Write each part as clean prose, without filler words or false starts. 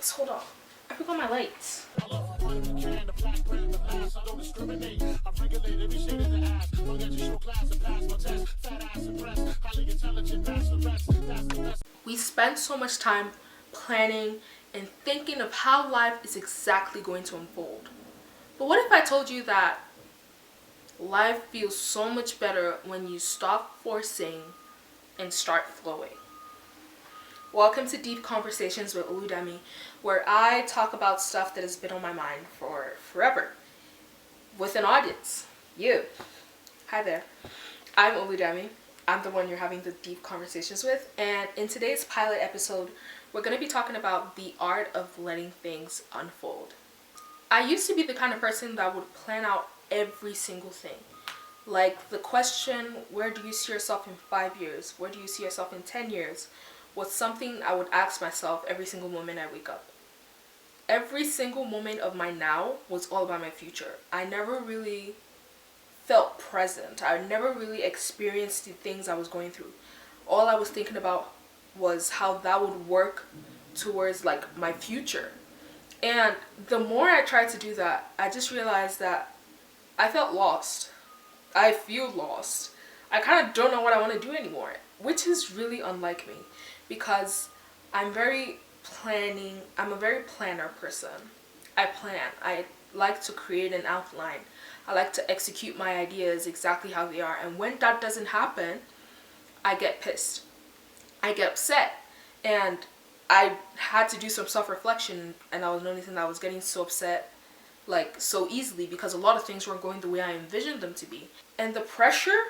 lights. Hold on. I forgot my lights. We spend so much time planning and thinking of how life is exactly going to unfold. But what if I told you that life feels so much better when you stop forcing and start flowing? Welcome to Deep Conversations with Oludamie, where I talk about stuff that has been on my mind for forever with an audience, you. Hi there, I'm Oludamie. I'm the one you're having the deep conversations with, and in today's pilot episode, we're going to be talking about the art of letting things unfold. I used to be the kind of person that would plan out every single thing. Like the question, where do you see yourself in 5 years? Where do you see yourself in 10 years? Was something I would ask myself every single moment I wake up. Every single moment of my now was all about my future. I never really felt present. I never really experienced the things I was going through. All I was thinking about was how that would work towards like my future. And the more I tried to do that, I just realized that I felt lost. I feel lost. I kind of don't know what I want to do anymore, which is really unlike me because I'm a very planner person. I plan. I like to create an outline. I like to execute my ideas exactly how they are. And when that doesn't happen, I get pissed. I get upset. And I had to do some self-reflection, and I was noticing that I was getting so upset like so easily because a lot of things weren't going the way I envisioned them to be. And the pressure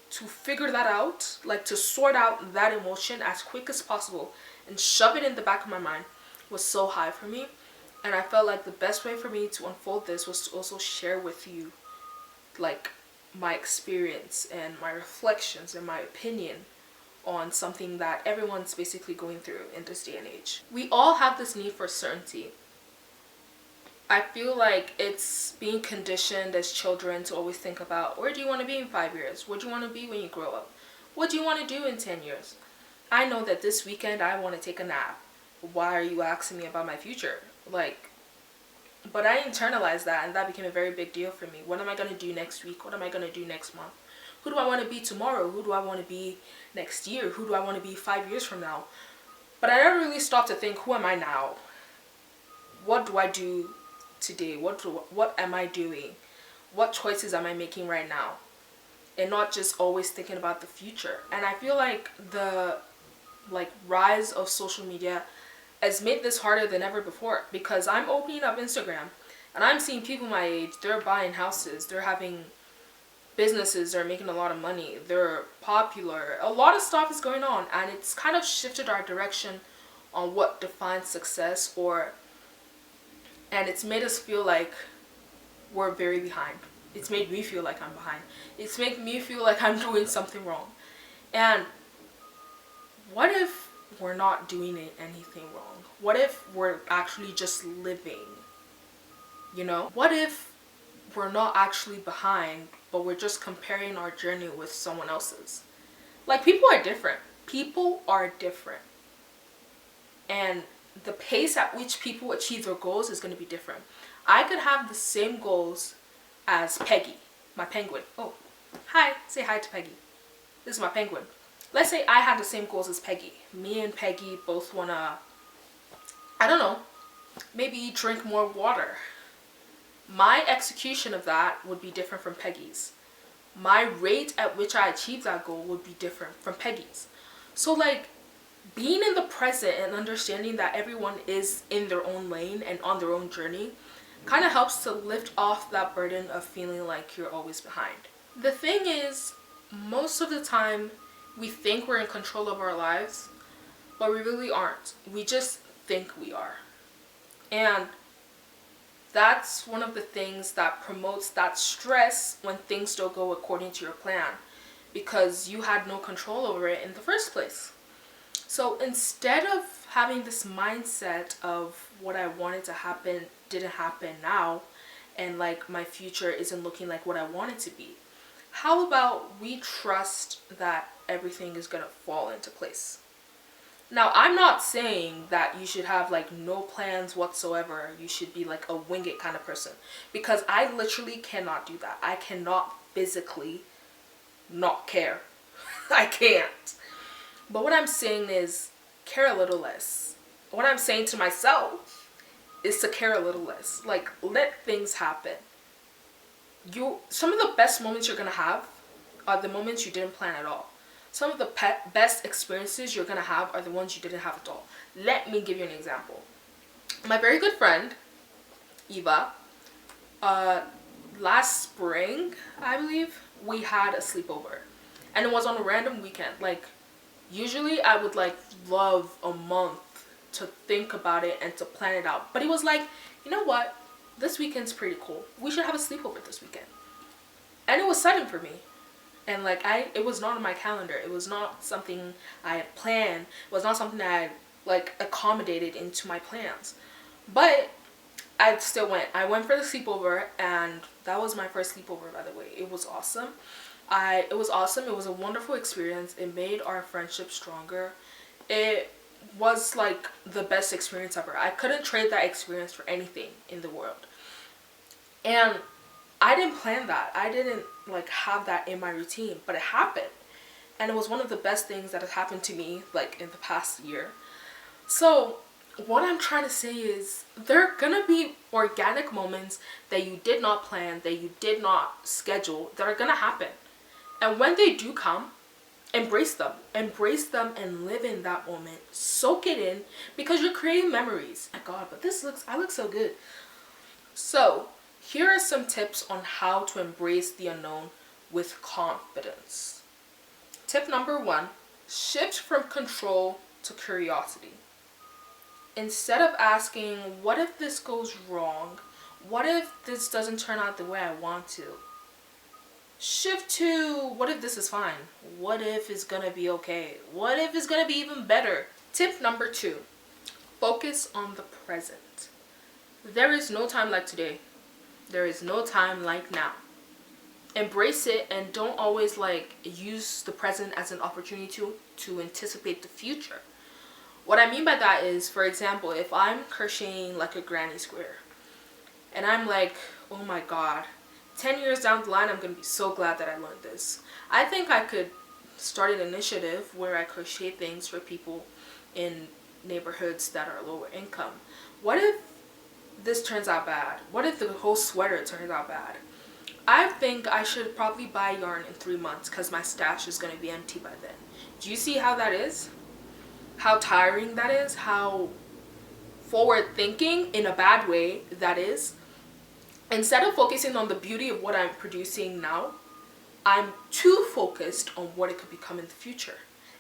to figure that out, like to sort out that emotion as quick as possible and shove it in the back of my mind was so high for me. And I felt like the best way for me to unfold this was to also share with you like my experience and my reflections and my opinion on something that everyone's basically going through in this day and age. We all have this need for certainty. I feel like it's being conditioned as children to always think about, where do you want to be in 5 years? What do you want to be when you grow up? What do you want to do in 10 years? I know that this weekend I want to take a nap. Why are you asking me about my future? But I internalized that, and that became a very big deal for me. What am I going to do next week? What am I going to do next month? Who do I want to be tomorrow? Who do I want to be next year? Who do I want to be 5 years from now? But I never really stopped to think, who am I now? What do I do today? What am I doing? What choices am I making right now? And not just always thinking about the future. And I feel like the rise of social media has made this harder than ever before, because I'm opening up Instagram and I'm seeing people my age, they're buying houses, they're having businesses, they're making a lot of money, they're popular, a lot of stuff is going on, and it's kind of shifted our direction on what defines success, and it's made us feel like we're very behind. It's made me feel like I'm behind. It's made me feel like I'm doing something wrong. And what if we're not doing anything wrong? What if we're actually just living? What if we're not actually behind, but we're just comparing our journey with someone else's? Like, people are different. People are different. And the pace at which people achieve their goals is going to be different. I could have the same goals as Peggy, my penguin. Oh, hi. Say hi to Peggy. This is my penguin. Let's say I had the same goals as Peggy. Me and Peggy both want to, I don't know, maybe drink more water. My execution of that would be different from Peggy's. My rate at which I achieve that goal would be different from Peggy's. So being in the present and understanding that everyone is in their own lane and on their own journey kind of helps to lift off that burden of feeling like you're always behind. The thing is, most of the time we think we're in control of our lives, but we really aren't. We just think we are. And that's one of the things that promotes that stress when things don't go according to your plan, because you had no control over it in the first place. So instead of having this mindset of what I wanted to happen didn't happen now, and my future isn't looking like what I want it to be, how about we trust that everything is going to fall into place? Now, I'm not saying that you should have like no plans whatsoever. You should be like a wing it kind of person, because I literally cannot do that. I cannot physically not care. I can't. But what I'm saying is care a little less. What I'm saying to myself is to care a little less. Like, let things happen. Some of the best moments you're gonna have are the moments you didn't plan at all. Some of the best experiences you're gonna have are the ones you didn't have at all. Let me give you an example. My very good friend Eva, last spring, I believe, we had a sleepover, and it was on a random weekend. Like, usually I would like love a month to think about it and to plan it out, but it was like, you know what, this weekend's pretty cool, we should have a sleepover this weekend. And it was sudden for me, and like it was not on my calendar. It was not something I had planned. It was not something that I had like accommodated into my plans, but I still went. I went for the sleepover, and that was my first sleepover, by the way. It was awesome. It was awesome. It was a wonderful experience. It made our friendship stronger. It was like the best experience ever. I couldn't trade that experience for anything in the world. And I didn't plan that. I didn't like have that in my routine, but it happened. And it was one of the best things that has happened to me like in the past year. So what I'm trying to say is there are gonna be organic moments that you did not plan, that you did not schedule, that are gonna happen. And when they do come, embrace them. Embrace them and live in that moment. Soak it in, because you're creating memories. Oh my God, but I look so good. So here are some tips on how to embrace the unknown with confidence. Tip number 1, shift from control to curiosity. Instead of asking, what if this goes wrong? What if this doesn't turn out the way I want to? Shift to, what if this is fine? What if it's gonna be okay? What if it's gonna be even better? Tip number 2, focus on the present. There is no time like today. There is no time like now. Embrace it, and don't always like use the present as an opportunity to anticipate the future. What I mean by that is, for example, if I'm crocheting like a granny square, and I'm like, oh my God, 10 years down the line, I'm going to be so glad that I learned this. I think I could start an initiative where I crochet things for people in neighborhoods that are lower income. What if this turns out bad? What if the whole sweater turns out bad? I think I should probably buy yarn in 3 months, because my stash is going to be empty by then. Do you see how that is? How tiring that is? How forward thinking in a bad way that is? Instead of focusing on the beauty of what I'm producing now, I'm too focused on what it could become in the future.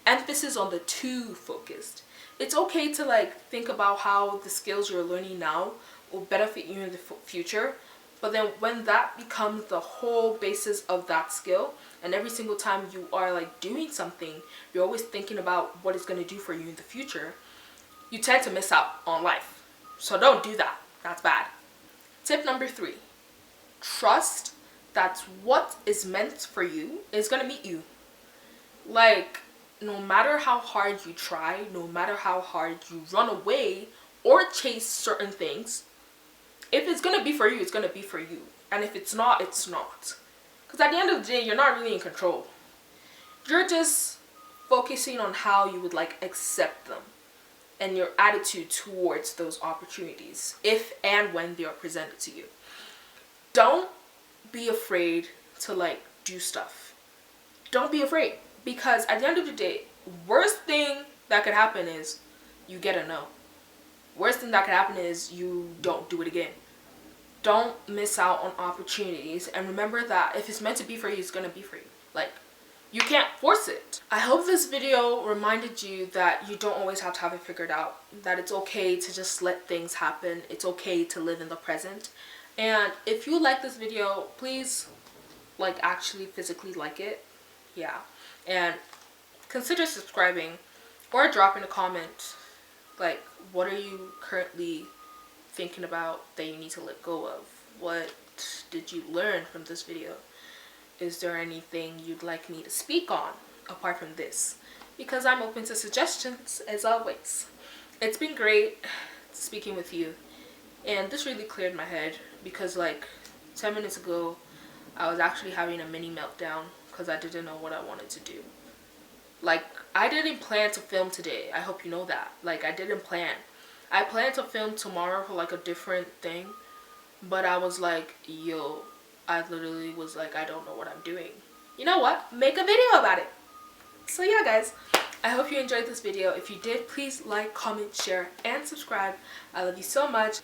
Emphasis on the too focused. It's okay to like think about how the skills you're learning now will benefit you in the future, but then when that becomes the whole basis of that skill, and every single time you are like doing something, you're always thinking about what it's going to do for you in the future, you tend to miss out on life. So don't do that. That's bad. Tip number 3, trust that what is meant for you is going to meet you. Like, no matter how hard you try, no matter how hard you run away or chase certain things, if it's going to be for you, it's going to be for you. And if it's not, it's not. Because at the end of the day, you're not really in control. You're just focusing on how you would like accept them and your attitude towards those opportunities, if and when they are presented to you. Don't be afraid to like do stuff. Don't be afraid, because at the end of the day, worst thing that could happen is you get a no. Worst thing that could happen is you don't do it again. Don't miss out on opportunities, and remember that if it's meant to be for you, it's gonna be for you. Like, you can't force it. I hope this video reminded you that you don't always have to have it figured out, that it's okay to just let things happen. It's okay to live in the present. And if you like this video, please like actually physically like it. Yeah. And consider subscribing or dropping a comment. Like, what are you currently thinking about that you need to let go of? What did you learn from this video? Is there anything you'd like me to speak on apart from this? because I'm open to suggestions as always. It's been great speaking with you, and this really cleared my head because like 10 minutes ago I was actually having a mini meltdown because I didn't know what I wanted to do. Like, I didn't plan to film today. I hope you know that. Like, I didn't plan. I planned to film tomorrow for like a different thing, but I was like, yo, I literally was like, I don't know what I'm doing. You know what? Make a video about it. So yeah, guys, I hope you enjoyed this video. If you did, please like, comment, share, and subscribe. I love you so much.